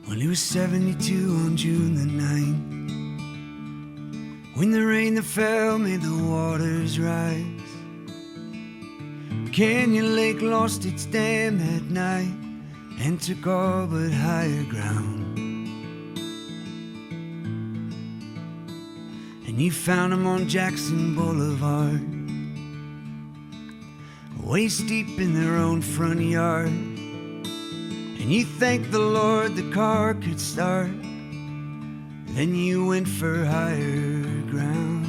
Well, it was 72 on June the 9th, when the rain that fell made the waters rise. Canyon Lake lost its dam that night and took all but higher ground. And you found them on Jackson Boulevard, waist deep in their own front yard. And you thanked the Lord the car could start. Then you went for higher ground.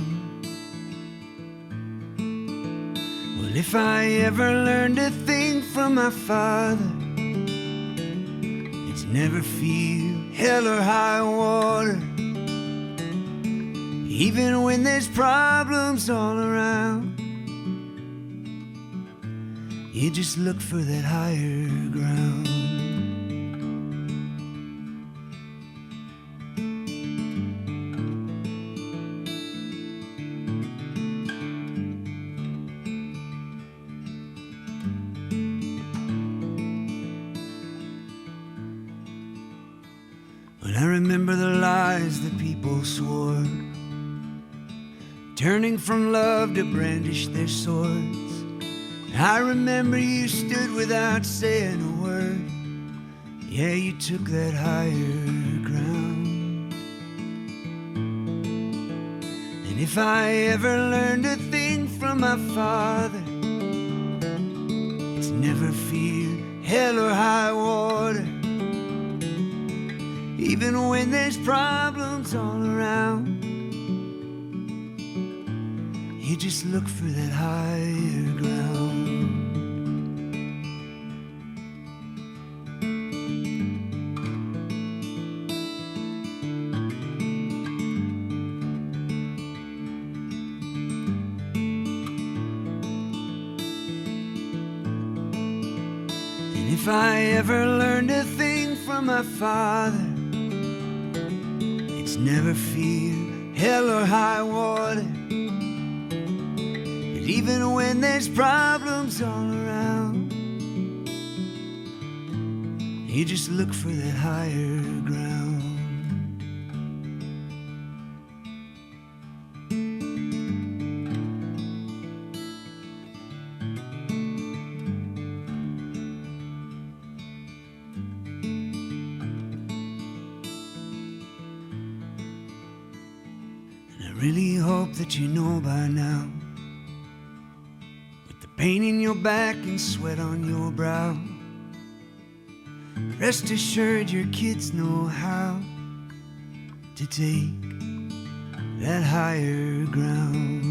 Well, if I ever learned a thing from my father, it's never fear hell or high water. Even when there's problems all around, you just look for that higher ground. Well, I remember the lies that people swore, turning from love to brandish their swords. I remember you stood without saying a word. Yeah, you took that higher ground. And if I ever learned a thing from my father, it's never fear hell or high water. Even when there's problems all around, you just look for that higher ground. And if I ever learned a thing from my father, it's never fear hell or high water. Even when there's problems all around, you just look for that higher ground. And I really hope that you know by now, pain in your back and sweat on your brow, rest assured your kids know how to take that higher ground.